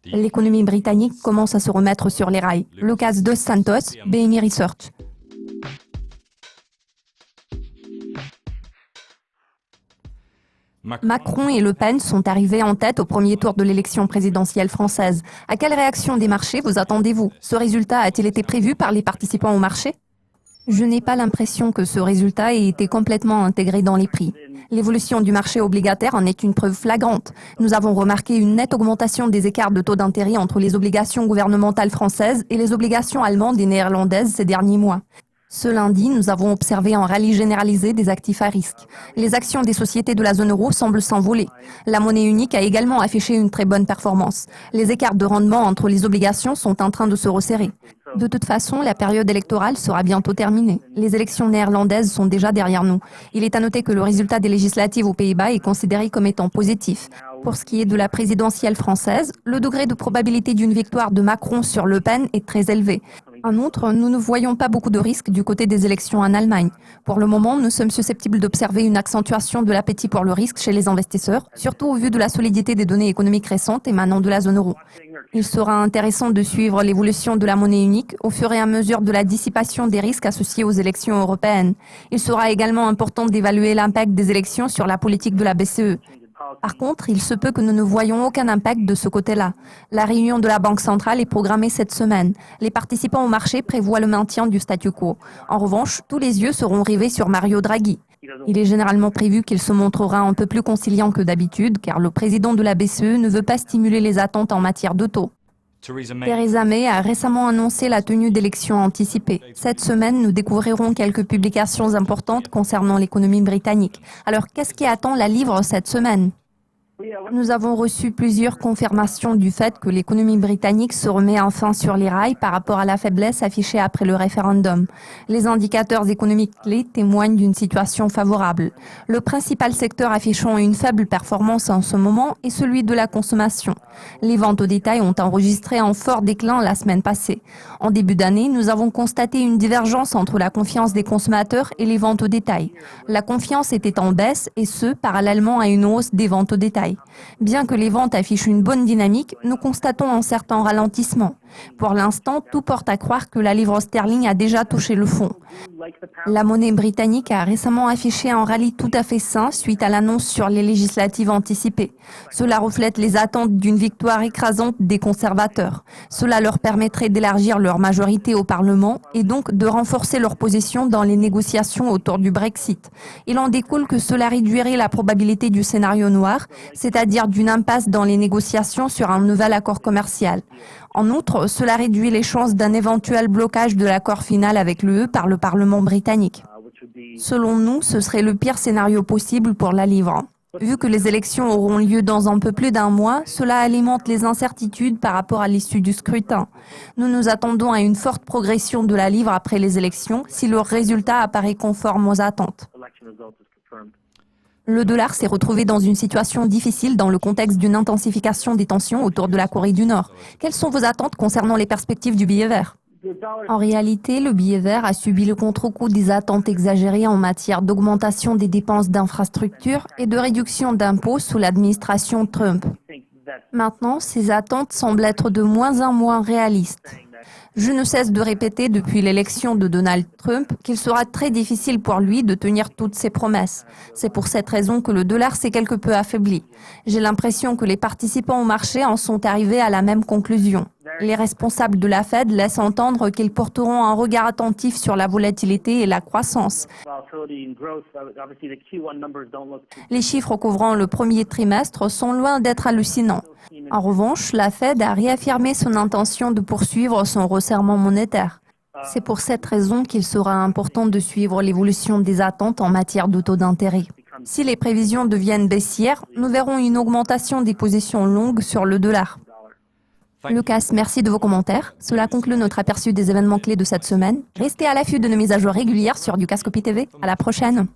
L'économie britannique commence à se remettre sur les rails. Lucas Dos Santos, BNI Research. Macron et Le Pen sont arrivés en tête au premier tour de l'élection présidentielle française. À quelle réaction des marchés vous attendez-vous? Ce résultat a-t-il été prévu par les participants au marché? Je n'ai pas l'impression que ce résultat ait été complètement intégré dans les prix. L'évolution du marché obligataire en est une preuve flagrante. Nous avons remarqué une nette augmentation des écarts de taux d'intérêt entre les obligations gouvernementales françaises et les obligations allemandes et néerlandaises ces derniers mois. Ce lundi, nous avons observé un rallye généralisé des actifs à risque. Les actions des sociétés de la zone euro semblent s'envoler. La monnaie unique a également affiché une très bonne performance. Les écarts de rendement entre les obligations sont en train de se resserrer. De toute façon, la période électorale sera bientôt terminée. Les élections néerlandaises sont déjà derrière nous. Il est à noter que le résultat des législatives aux Pays-Bas est considéré comme étant positif. Pour ce qui est de la présidentielle française, le degré de probabilité d'une victoire de Macron sur Le Pen est très élevé. En outre, nous ne voyons pas beaucoup de risques du côté des élections en Allemagne. Pour le moment, nous sommes susceptibles d'observer une accentuation de l'appétit pour le risque chez les investisseurs, surtout au vu de la solidité des données économiques récentes émanant de la zone euro. Il sera intéressant de suivre l'évolution de la monnaie unique au fur et à mesure de la dissipation des risques associés aux élections européennes. Il sera également important d'évaluer l'impact des élections sur la politique de la BCE. Par contre, il se peut que nous ne voyions aucun impact de ce côté-là. La réunion de la Banque centrale est programmée cette semaine. Les participants au marché prévoient le maintien du statu quo. En revanche, tous les yeux seront rivés sur Mario Draghi. Il est généralement prévu qu'il se montrera un peu plus conciliant que d'habitude, car le président de la BCE ne veut pas stimuler les attentes en matière de taux. Theresa May a récemment annoncé la tenue d'élections anticipées. Cette semaine, nous découvrirons quelques publications importantes concernant l'économie britannique. Alors, qu'est-ce qui attend la livre cette semaine? Nous avons reçu plusieurs confirmations du fait que l'économie britannique se remet enfin sur les rails par rapport à la faiblesse affichée après le référendum. Les indicateurs économiques clés témoignent d'une situation favorable. Le principal secteur affichant une faible performance en ce moment est celui de la consommation. Les ventes au détail ont enregistré un fort déclin la semaine passée. En début d'année, nous avons constaté une divergence entre la confiance des consommateurs et les ventes au détail. La confiance était en baisse et ce, parallèlement à une hausse des ventes au détail. Bien que les ventes affichent une bonne dynamique, nous constatons un certain ralentissement. Pour l'instant, tout porte à croire que la livre sterling a déjà touché le fond. La monnaie britannique a récemment affiché un rallye tout à fait sain suite à l'annonce sur les législatives anticipées. Cela reflète les attentes d'une victoire écrasante des conservateurs. Cela leur permettrait d'élargir leur majorité au Parlement et donc de renforcer leur position dans les négociations autour du Brexit. Il en découle que cela réduirait la probabilité du scénario noir, c'est-à-dire d'une impasse dans les négociations sur un nouvel accord commercial. En outre, cela réduit les chances d'un éventuel blocage de l'accord final avec l'UE par le Parlement britannique. Selon nous, ce serait le pire scénario possible pour la livre. Vu que les élections auront lieu dans un peu plus d'un mois, cela alimente les incertitudes par rapport à l'issue du scrutin. Nous nous attendons à une forte progression de la livre après les élections si le résultat apparaît conforme aux attentes. Le dollar s'est retrouvé dans une situation difficile dans le contexte d'une intensification des tensions autour de la Corée du Nord. Quelles sont vos attentes concernant les perspectives du billet vert? En réalité, le billet vert a subi le contre-coup des attentes exagérées en matière d'augmentation des dépenses d'infrastructures et de réduction d'impôts sous l'administration Trump. Maintenant, ces attentes semblent être de moins en moins réalistes. Je ne cesse de répéter depuis l'élection de Donald Trump qu'il sera très difficile pour lui de tenir toutes ses promesses. C'est pour cette raison que le dollar s'est quelque peu affaibli. J'ai l'impression que les participants au marché en sont arrivés à la même conclusion. Les responsables de la Fed laissent entendre qu'ils porteront un regard attentif sur la volatilité et la croissance. Les chiffres couvrant le premier trimestre sont loin d'être hallucinants. En revanche, la Fed a réaffirmé son intention de poursuivre son resserrement monétaire. C'est pour cette raison qu'il sera important de suivre l'évolution des attentes en matière de taux d'intérêt. Si les prévisions deviennent baissières, nous verrons une augmentation des positions longues sur le dollar. Lucas, merci de vos commentaires. Cela conclut notre aperçu des événements clés de cette semaine. Restez à l'affût de nos mises à jour régulières sur Dukascopy TV. À la prochaine.